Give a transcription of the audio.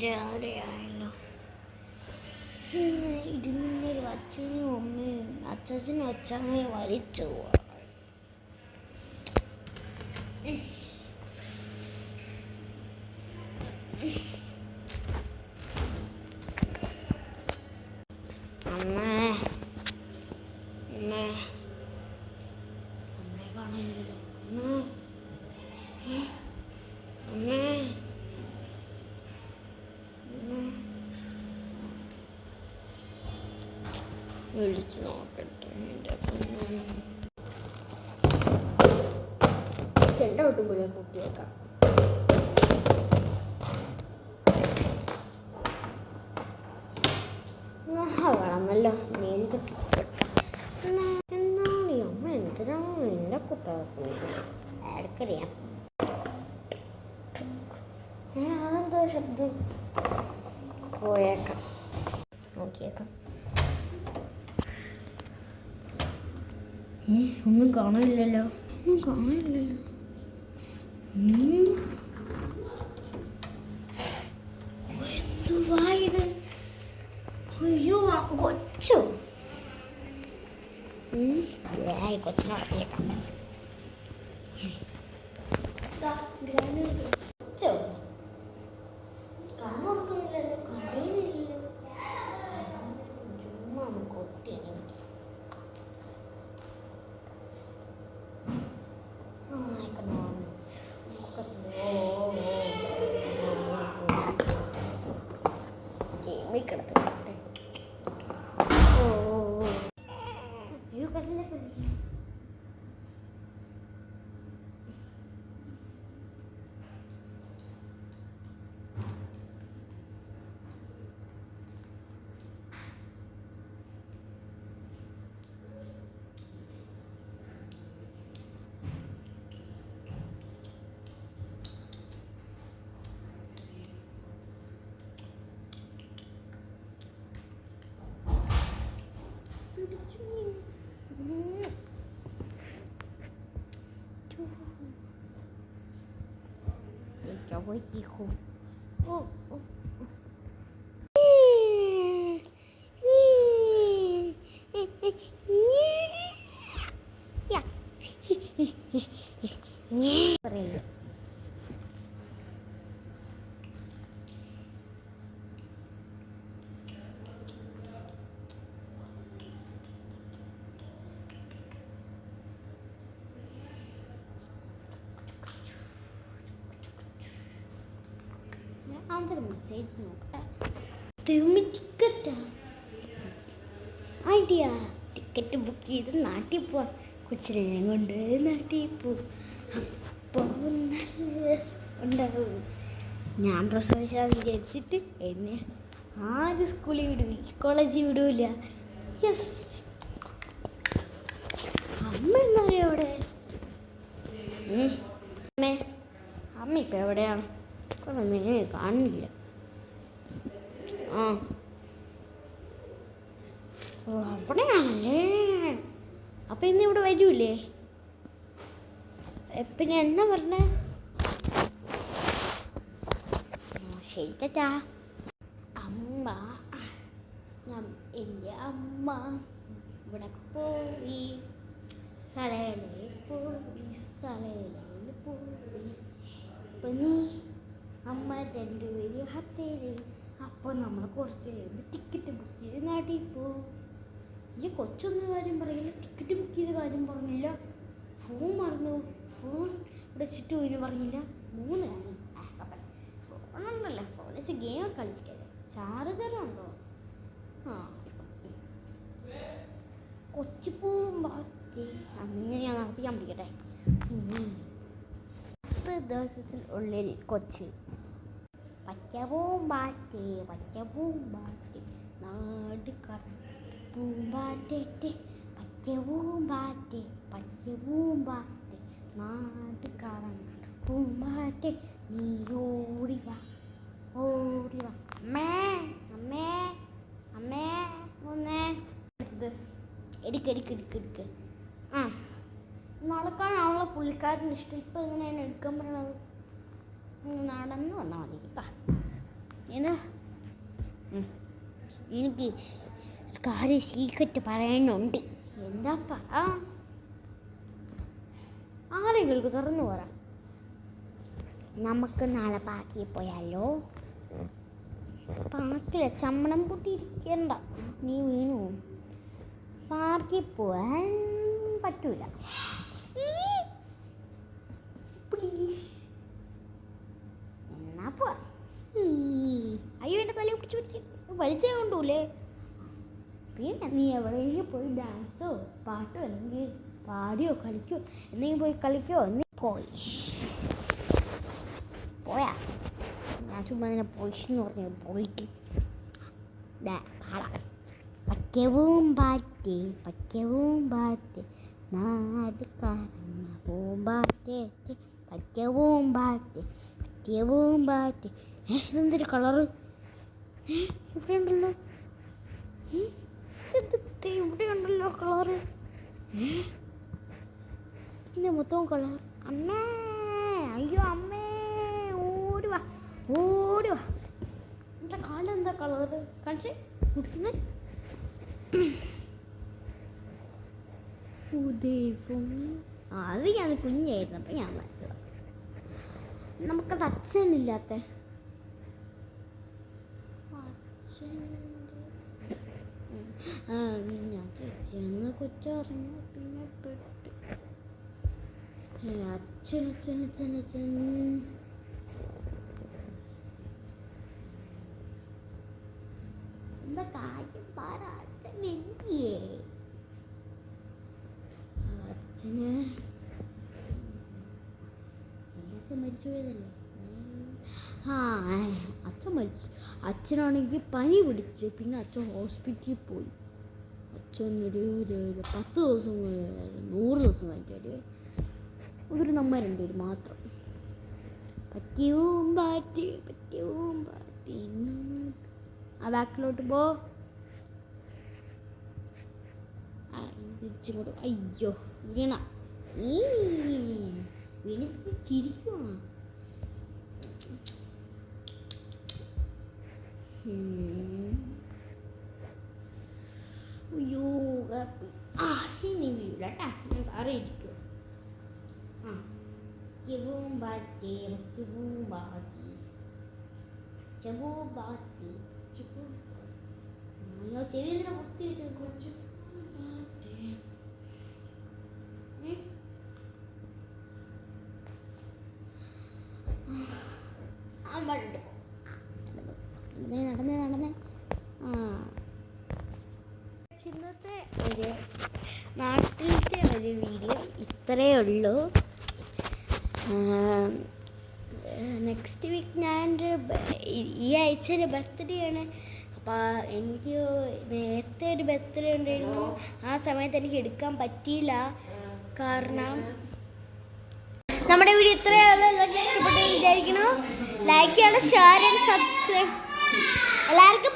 രാവിലെ ആയല്ലോ. ഇരുന്നൊരു അച്ഛനും അമ്മയും അച്ഛനും അച്ഛമ്മയും വലിച്ചു അമ്മേ അമ്മേ അമ്മയെ കാണാനില്ലല്ലോ. അമ്മേ വിളിച്ച് നോക്കട്ടെ. ചെണ്ട കൊട്ടുമ്പോഴേ കുട്ടിയേക്കാം. വളർന്നല്ലോ നീൽ എന്നാണ് അമ്മ എന്തിനാണ് എന്നെ കുട്ടാക്കുന്നത് ആർക്കറിയാം. അതെന്താ ശബ്ദം? പോയേക്കാം, നോക്കിയേക്കാം. ഒന്നും കാണാനില്ലല്ലോ. എന്തുവാ ഇത്? അയ്യോ കൊച്ചു കൊച്ചിനെ വളർത്തിയേക്കാം. കൊച്ചോ കാണാൻ കൊടുക്കുന്നില്ലല്ലോ, കടയിലില്ലല്ലോ. ചുമ്മാ കൊട്ടി കിടത്തിട്ടെ. അയ്യോ കല്ലിലെ я выехал. അതൊരു മെസ്സേജ് നോക്കട്ടെ. ടിക്കറ്റാ ഐഡിയ. ടിക്കറ്റ് ബുക്ക് ചെയ്ത് നാട്ടിൽ പോവാം. കൊച്ചിനെ കൊണ്ട് നാട്ടിൽ പോവും. അപ്പോൾ നല്ല ഉണ്ടാവും. ഞാൻ പ്രസവിച്ചാൽ വിചാരിച്ചിട്ട് എന്നെ ആരും സ്കൂളിൽ വിടില്ല, കോളേജിൽ വിടില്ല. യെസ്, അമ്മ എന്നറിയോ അവിടെ? അമ്മ ഇപ്പം എവിടെയാണ്? കാണില്ല. ഓ അവിടെയാണല്ലേ. അപ്പം ഇന്ന് ഇവിടെ വരൂലേ? പിന്നെ എന്നാ പറഞ്ഞേ? ശരി ടാ. അമ്മ എൻ്റെ അമ്മ ഇവിടെ പോയി, സ്ഥലയിൽ പോയി. അപ്പം നീ അമ്മ രണ്ടുപേരും ഹത്തേരി. അപ്പോൾ നമ്മൾ കുറച്ച് കഴിയുമ്പോൾ ടിക്കറ്റ് ബുക്ക് ചെയ്ത് നാട്ടിൽ പോവും. ഈ കൊച്ചൊന്നും കാര്യം പറയില്ല, ടിക്കറ്റ് ബുക്ക് ചെയ്ത കാര്യം പറഞ്ഞില്ല, ഫോൺ മറന്നു, ഫോൺ ഇവിടെ വെച്ചിട്ട് പോയി പറഞ്ഞില്ല. 3 കാര്യം. ഫോണുണ്ടല്ലോ, ഫോൺ വെച്ച് ഗെയിം കളിച്ചില്ലേ. ചാർജറുണ്ടോ? കൊച്ചു പോകുമ്പോൾ അങ്ങനെ ഞാൻ നടത്തിക്കാൻ പിടിക്കട്ടെ. 10 ദിവസത്തിനുള്ളിൽ കൊച്ച് പച്ചപ്പൂമ്പാറ്റേ നാട് പൂമ്പാറ്റേ പച്ചപ്പൂമ്പാറ്റേ നാട് കറങ്ങ പൂമ്പാറ്റേ നീ ഓടിവാ. അമ്മേ ഒന്നേ എടുക്ക്. നടക്കാനാണല്ലോ പുള്ളിക്കാരന് ഇഷ്ടം. ഇപ്പം എങ്ങനെയാണ് എടുക്കാൻ പറയണത്? നടന്നു വന്നാൽ മതി. എന്താ എനിക്ക് കാര്യം സീക്രട്ട് പറയാനുണ്ട്. എന്താ പറ, ആരെങ്കിലും തുറന്നു പറ. നമുക്ക് നാളെ പാർക്കിൽ പോയാലോ? പാർക്കിലെ ചമ്മണം പൊട്ടിയിരിക്കണ്ട, നീ വീണു. പാർക്കിൽ പോവാൻ പറ്റൂല. എന്നാ പോവാ. അയ്യോ, എൻ്റെ തല പിടിച്ച് വലിച്ചേ കൊണ്ടൂലേ. പിന്നെ നീ എവിടെയെങ്കിലും പോയി ഡാൻസോ പാട്ടോ അല്ലെങ്കിൽ പാടിയോ കളിക്കോ എന്തെങ്കിലും പോയി കളിക്കോ. നീ പോയാ ഞാൻ ചുമ്മാ അതിനെ പോയിന്ന് പറഞ്ഞു പോയിട്ട് പാടാം. പറ്റവും പാറ്റേ പറ്റവും പാറ്റേ നാടുകാരൻ പൂമ്പാറ്റേ പറ്റവും പാറ്റേ പറ്റവും പാറ്റേ. ഇതെന്തൊരു കളറ് ഇവിടെ ഉണ്ടല്ലോ, ഇവിടെ ഉണ്ടല്ലോ കളറ്. പിന്നെ മൊത്തം കളർ. അമ്മേ, അയ്യോ അമ്മേ, ഓടുവാ ഓടുവാ. എൻ്റെ കാലെന്താ കളറ് കാണിച്ച് ദൈവം. അത് ഞാൻ കുഞ്ഞായിരുന്നപ്പോൾ ഞാൻ മനസ്സിലാവും. നമുക്കത് അച്ഛനില്ലാത്ത ഞാൻ ചേച്ചിയെന്ന് കൊച്ചറിഞ്ഞു. പിന്നെ പെട്ട് അച്ഛൻ അച്ഛൻ അച്ഛൻ അച്ഛൻ എന്താ കാര്യം പറ. അച്ഛൻ എന്തിയേ? അച്ഛന് അച്ഛൻ മരിച്ചു പോയതല്ലേ. അച്ഛൻ മരിച്ചു. അച്ഛനാണെങ്കിൽ പനി പിടിച്ച് പിന്നെ അച്ഛൻ ഹോസ്പിറ്റലിൽ പോയി. അച്ഛൻ ഒരു 10 ദിവസം 100 ദിവസം കഴിഞ്ഞാൽ ഒരു നമ്മ രണ്ടുപേര് മാത്രം. പറ്റിയവും പാറ്റി പറ്റിയവും പാറ്റി. ആ ബാക്കിലോട്ട് പോ. തിരിച്ചിങ്ങോട്ട്. അയ്യോ വീണ. വീണ ചിരിക്കുവാ. അയ്യോ ഇനി വീഴ കേട്ടാ. ഞാൻ അറിയിരിക്കും. ചെബൂമ്പാറ്റി ചെബൂമ്പാറ്റി ചെബൂമ്പാറ്റി ചെബൂ. ചെവിതിനെ കുത്തി വെച്ചത് കൊച്ചു. നടന്നേ നടന്നേ. ഇന്നത്തെ ഒരു നാട്ടിലത്തെ ഒരു വീഡിയോ ഇത്രയേ ഉള്ളൂ. നെക്സ്റ്റ് വീക്ക് ഞാൻ ഈ ആഴ്ച ഒരു ബർത്ത്ഡേ ആണ്. അപ്പോൾ എനിക്ക് നേരത്തെ ഒരു ബർത്ത്ഡേ ഉണ്ടായിരുന്നു. ആ സമയത്ത് എനിക്ക് എടുക്കാൻ പറ്റിയില്ല. കാരണം നമ്മുടെ വീഡിയോ ഇത്രയേ ഉള്ളൂ. എല്ലാവർക്കും ഇഷ്ടപ്പെട്ടു വിചാരിക്കണം. ലൈക്ക് ചെയ്യണം, ഷെയർ ചെയ്യണം, സബ്സ്ക്രൈബ്. എല്ലാവർക്കും